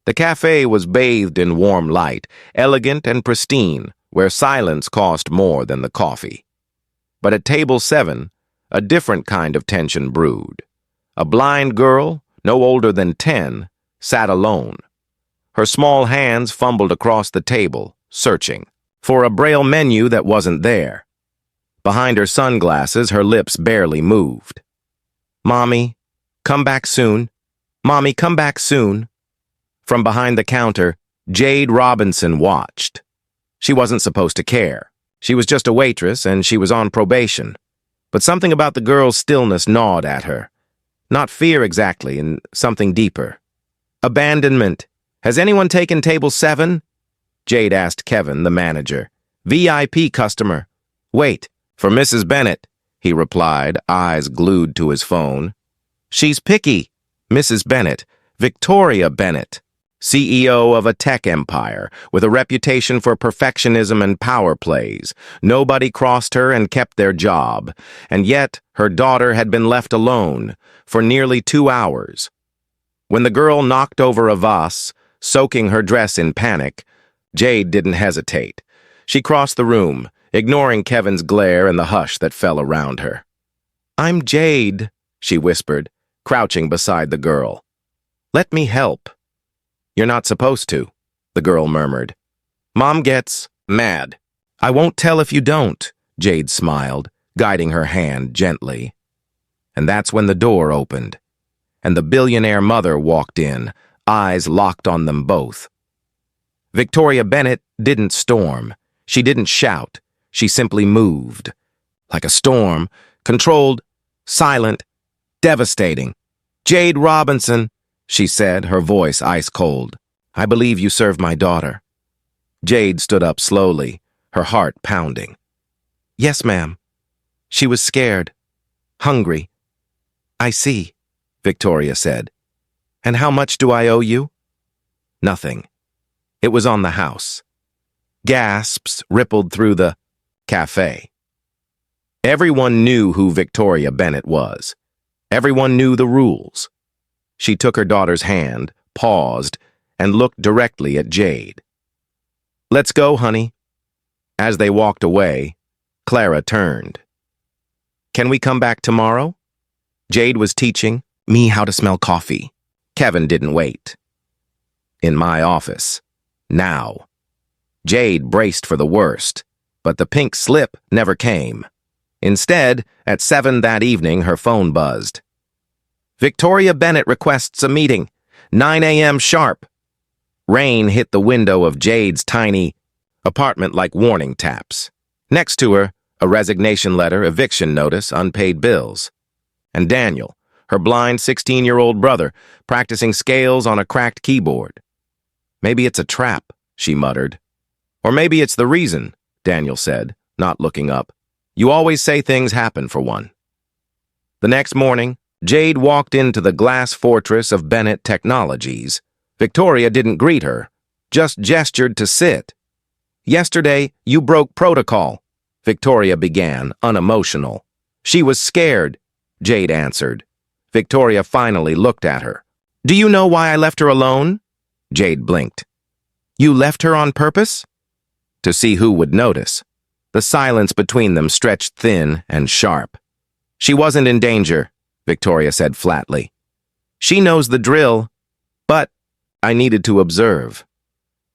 The cafe was bathed in warm light, elegant and pristine, where silence cost more than the coffee. But at table 7, a different kind of tension brewed. A blind girl, no older than 10, sat alone. Her small hands fumbled across the table, searching for a braille menu that wasn't there. Behind her sunglasses, her lips barely moved. "Mommy, come back soon. Mommy, come back soon." From behind the counter, Jade Robinson watched. She wasn't supposed to care. She was just a waitress, and she was on probation. But something about the girl's stillness gnawed at her. Not fear exactly, and something deeper. Abandonment. "Has anyone taken table 7? Jade asked Kevin, the manager. "VIP customer." "Wait, for Mrs. Bennett," he replied, eyes glued to his phone. "She's picky." Mrs. Bennett, Victoria Bennett, CEO of a tech empire, with a reputation for perfectionism and power plays. Nobody crossed her and kept their job, and yet her daughter had been left alone for nearly 2 hours. When the girl knocked over a vase, soaking her dress in panic, Jade didn't hesitate. She crossed the room, ignoring Kevin's glare and the hush that fell around her. "I'm Jade," she whispered, crouching beside the girl. "Let me help." "You're not supposed to," the girl murmured. "Mom gets mad." "I won't tell if you don't," Jade smiled, guiding her hand gently. And that's when the door opened, and the billionaire mother walked in, eyes locked on them both. Victoria Bennett didn't storm. She didn't shout. She simply moved. Like a storm, controlled, silent, devastating. "Jade Robinson," she said, her voice ice-cold. "I believe you served my daughter." Jade stood up slowly, her heart pounding. "Yes, ma'am." She was scared, hungry. "I see," Victoria said. "And how much do I owe you?" Nothing. It was on the house. Gasps rippled through the cafe. Everyone knew who Victoria Bennett was. Everyone knew the rules. She took her daughter's hand, paused, and looked directly at Jade. "Let's go, honey." As they walked away, Clara turned. "Can we come back tomorrow?" Jade was teaching me how to smell coffee. Kevin didn't wait. "In my office. Now." Jade braced for the worst, but the pink slip never came. Instead, at 7 that evening, her phone buzzed. "Victoria Bennett requests a meeting, 9 a.m. sharp." Rain hit the window of Jade's tiny apartment like warning taps. Next to her, a resignation letter, eviction notice, unpaid bills. And Daniel, her blind 16-year-old brother, practicing scales on a cracked keyboard. "Maybe it's a trap," she muttered. "Or maybe it's the reason," Daniel said, not looking up. "You always say things happen for one." The next morning, Jade walked into the glass fortress of Bennett Technologies. Victoria didn't greet her, just gestured to sit. "Yesterday, you broke protocol," Victoria began, unemotional. "She was scared," Jade answered. Victoria finally looked at her. "Do you know why I left her alone?" Jade blinked. "You left her on purpose?" To see who would notice. The silence between them stretched thin and sharp. "She wasn't in danger," Victoria said flatly. "She knows the drill, but I needed to observe."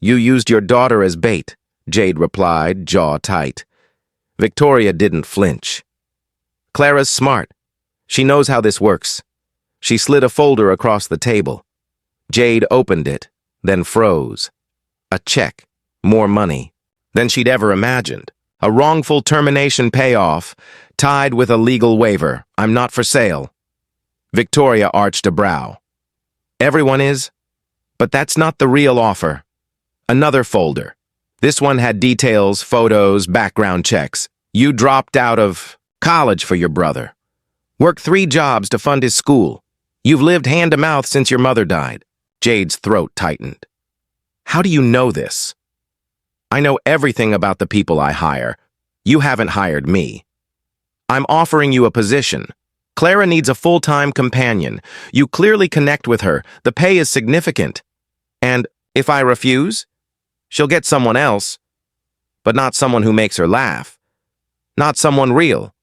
"You used your daughter as bait," Jade replied, jaw tight. Victoria didn't flinch. "Clara's smart. She knows how this works." She slid a folder across the table. Jade opened it, then froze. A check, more money than she'd ever imagined. A wrongful termination payoff, tied with a legal waiver. "I'm not for sale." Victoria arched a brow. "Everyone is? But that's not the real offer." Another folder. This one had details, photos, background checks. "You dropped out of college for your brother. Worked 3 jobs to fund his school. You've lived hand-to-mouth since your mother died." Jade's throat tightened. "How do you know this?" "I know everything about the people I hire. You haven't hired me. I'm offering you a position. Clara needs a full-time companion. You clearly connect with her. The pay is significant." And if I refuse, she'll get someone else, but not someone who makes her laugh. Not someone real.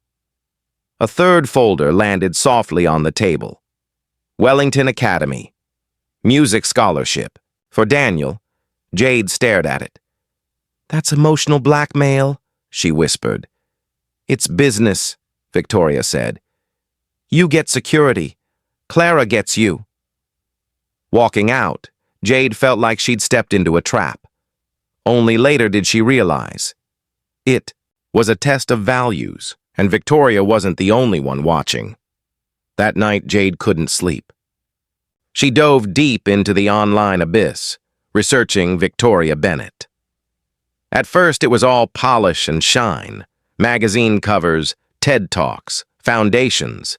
A third folder landed softly on the table. Wellington Academy. Music scholarship. For Daniel. Jade stared at it. That's emotional blackmail, she whispered. It's business, Victoria said. You get security. Clara gets you. Walking out, Jade felt like she'd stepped into a trap. Only later did she realize. It was a test of values, and Victoria wasn't the only one watching. That night, Jade couldn't sleep. She dove deep into the online abyss, researching Victoria Bennett. At first, it was all polish and shine, magazine covers, TED Talks, foundations.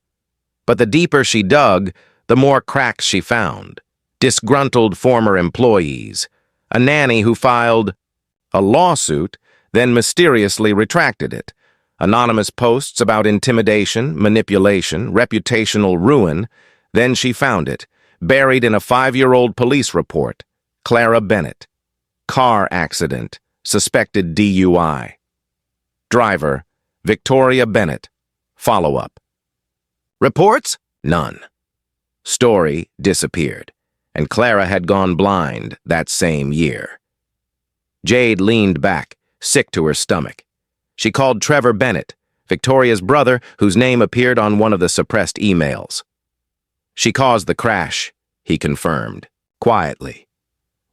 But the deeper she dug, the more cracks she found. Disgruntled former employees, a nanny who filed a lawsuit, then mysteriously retracted it, anonymous posts about intimidation, manipulation, reputational ruin, then she found it, buried in a 5-year-old police report. Clara Bennett. Car accident. Suspected DUI. Driver, Victoria Bennett. Follow-up. Reports? None. Story disappeared, and Clara had gone blind that same year. Jade leaned back, sick to her stomach. She called Trevor Bennett, Victoria's brother, whose name appeared on one of the suppressed emails. She caused the crash, he confirmed, quietly.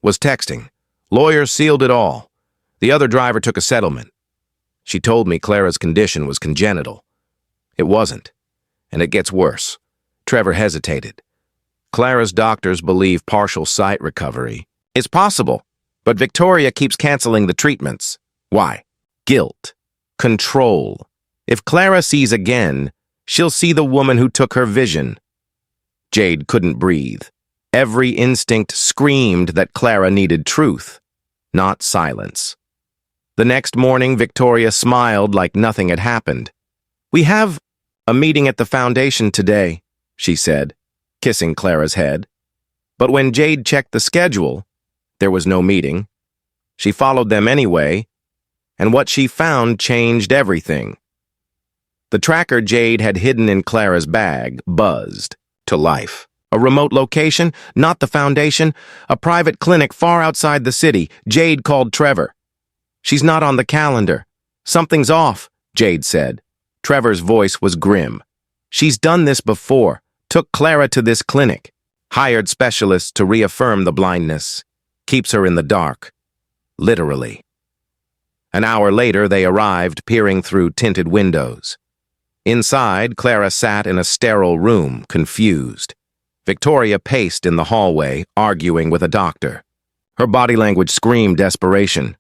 Was texting. Lawyers sealed it all. The other driver took a settlement. She told me Clara's condition was congenital. It wasn't, and it gets worse. Trevor hesitated. Clara's doctors believe partial sight recovery is possible, but Victoria keeps canceling the treatments. Why? Guilt. Control. If Clara sees again, she'll see the woman who took her vision. Jade couldn't breathe. Every instinct screamed that Clara needed truth, not silence. The next morning, Victoria smiled like nothing had happened. We have a meeting at the foundation today, she said, kissing Clara's head. But when Jade checked the schedule, there was no meeting. She followed them anyway, and what she found changed everything. The tracker Jade had hidden in Clara's bag buzzed to life. A remote location, not the foundation, a private clinic far outside the city. Jade called Trevor. She's not on the calendar. Something's off, Jade said. Trevor's voice was grim. She's done this before, took Clara to this clinic, hired specialists to reaffirm the blindness, keeps her in the dark. Literally. An hour later, they arrived, peering through tinted windows. Inside, Clara sat in a sterile room, confused. Victoria paced in the hallway, arguing with a doctor. Her body language screamed desperation.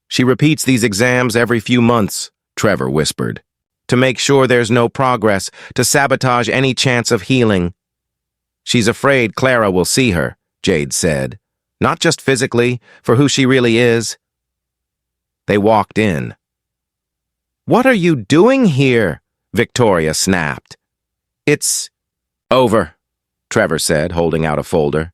She repeats these exams every few months, Trevor whispered, to make sure there's no progress, to sabotage any chance of healing. She's afraid Clara will see her, Jade said. Not just physically, for who she really is. They walked in. What are you doing here? Victoria snapped. It's over, Trevor said, holding out a folder.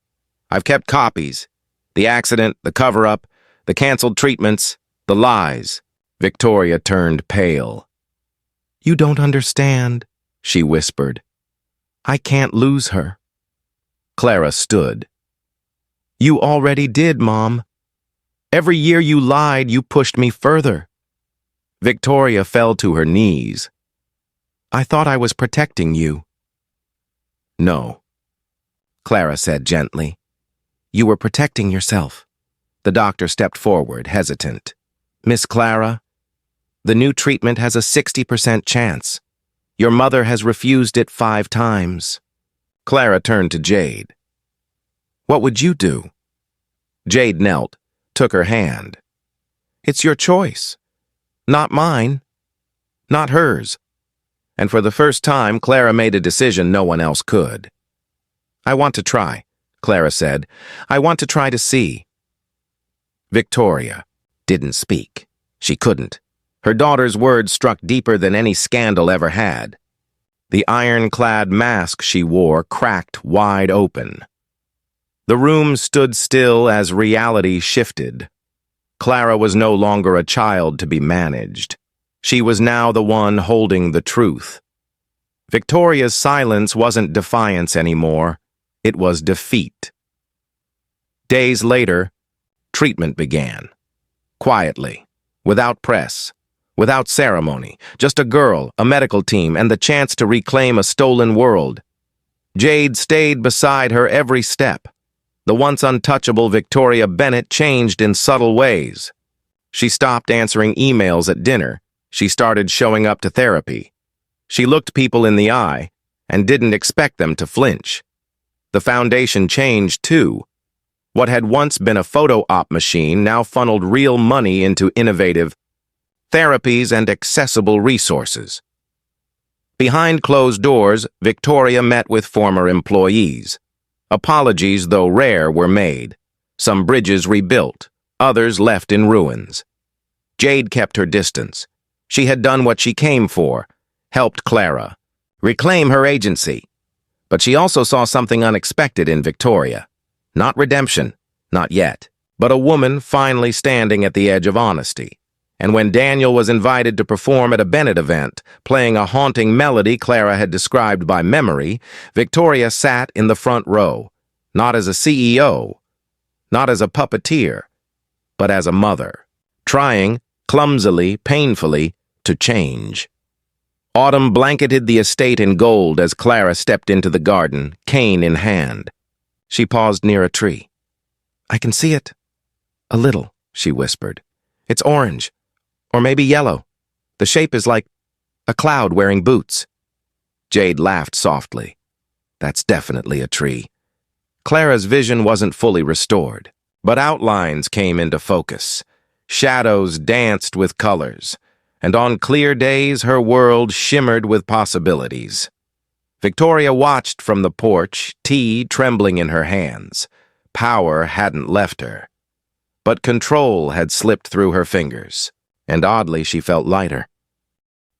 I've kept copies. The accident, the cover-up, the canceled treatments, the lies. Victoria turned pale. You don't understand, she whispered. I can't lose her. Clara stood. You already did, Mom. Every year you lied, you pushed me further. Victoria fell to her knees. I thought I was protecting you. No, Clara said gently. You were protecting yourself. The doctor stepped forward, hesitant. Miss Clara, the new treatment has a 60% chance. Your mother has refused it 5 times. Clara turned to Jade. What would you do? Jade knelt, took her hand. It's your choice. Not mine. Not hers. And for the first time, Clara made a decision no one else could. I want to try, Clara said. I want to try to see. Victoria didn't speak. She couldn't. Her daughter's words struck deeper than any scandal ever had. The ironclad mask she wore cracked wide open. The room stood still as reality shifted. Clara was no longer a child to be managed. She was now the one holding the truth. Victoria's silence wasn't defiance anymore. It was defeat. Days later, treatment began. Quietly, without press, without ceremony, just a girl, a medical team, and the chance to reclaim a stolen world. Jade stayed beside her every step. The once untouchable Victoria Bennett changed in subtle ways. She stopped answering emails at dinner. She started showing up to therapy. She looked people in the eye and didn't expect them to flinch. The foundation changed too. What had once been a photo op machine now funneled real money into innovative therapies and accessible resources. Behind closed doors, Victoria met with former employees. Apologies, though rare, were made. Some bridges rebuilt, others left in ruins. Jade kept her distance. She had done what she came for, helped Clara reclaim her agency. But she also saw something unexpected in Victoria. Not redemption, not yet, but a woman finally standing at the edge of honesty. And when Daniel was invited to perform at a Bennett event, playing a haunting melody Clara had described by memory, Victoria sat in the front row, not as a CEO, not as a puppeteer, but as a mother, trying, clumsily, painfully, to change. Autumn blanketed the estate in gold as Clara stepped into the garden, cane in hand. She paused near a tree. "I can see it. A little," she whispered. "It's orange. Or maybe yellow. The shape is like a cloud wearing boots." Jade laughed softly. "That's definitely a tree." Clara's vision wasn't fully restored, but outlines came into focus. Shadows danced with colors, and on clear days her world shimmered with possibilities. Victoria watched from the porch, tea trembling in her hands. Power hadn't left her, but control had slipped through her fingers. And oddly, she felt lighter.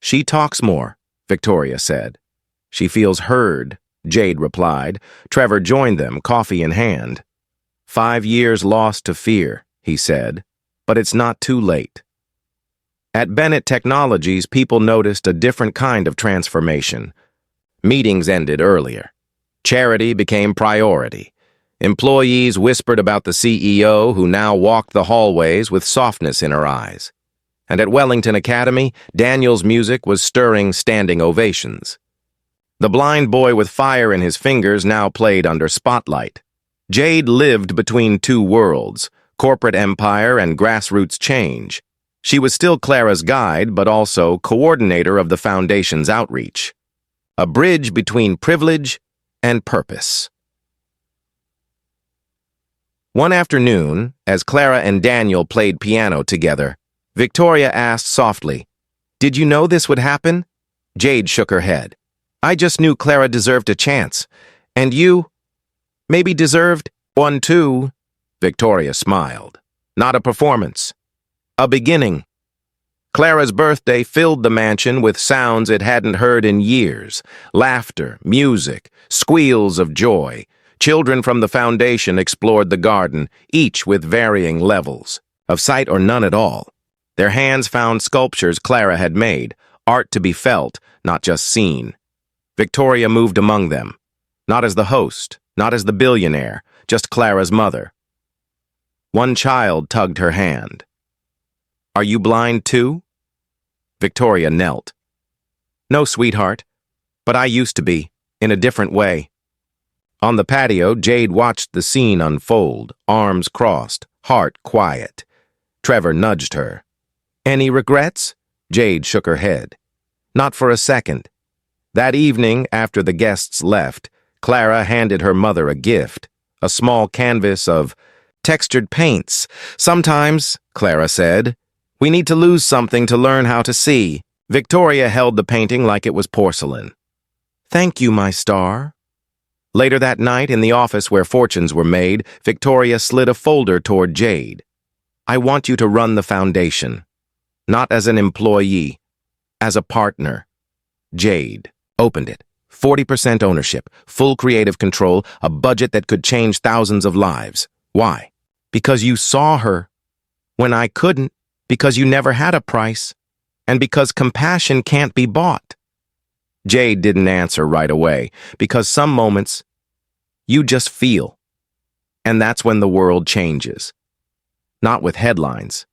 "She talks more," Victoria said. "She feels heard," Jade replied. Trevor joined them, coffee in hand. 5 years lost to fear, he said, but it's not too late. At Bennett Technologies, people noticed a different kind of transformation. Meetings ended earlier. Charity became priority. Employees whispered about the CEO, who now walked the hallways with softness in her eyes. And at Wellington Academy, Daniel's music was stirring standing ovations. The blind boy with fire in his fingers now played under spotlight. Jade lived between two worlds, corporate empire and grassroots change. She was still Clara's guide, but also coordinator of the foundation's outreach. A bridge between privilege and purpose. One afternoon, as Clara and Daniel played piano together, Victoria asked softly, "Did you know this would happen?" Jade shook her head. "I just knew Clara deserved a chance. And you, maybe deserved one too." Victoria smiled. "Not a performance. A beginning." Clara's birthday filled the mansion with sounds it hadn't heard in years. Laughter, music, squeals of joy. Children from the foundation explored the garden, each with varying levels, of sight or none at all. Their hands found sculptures Clara had made, art to be felt, not just seen. Victoria moved among them, not as the host, not as the billionaire, just Clara's mother. One child tugged her hand. "Are you blind too?" Victoria knelt. "No, sweetheart, but I used to be, in a different way." On the patio, Jade watched the scene unfold, arms crossed, heart quiet. Trevor nudged her. "Any regrets?" Jade shook her head. "Not for a second." That evening, after the guests left, Clara handed her mother a gift, a small canvas of textured paints. "Sometimes," Clara said, "we need to lose something to learn how to see." Victoria held the painting like it was porcelain. "Thank you, my star." Later that night, in the office where fortunes were made, Victoria slid a folder toward Jade. "I want you to run the foundation. Not as an employee, as a partner." Jade opened it. 40% ownership, full creative control, a budget that could change thousands of lives. Why? Because you saw her when I couldn't, because you never had a price, and because compassion can't be bought. Jade didn't answer right away, because some moments you just feel. And that's when the world changes. Not with headlines,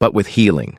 but with healing.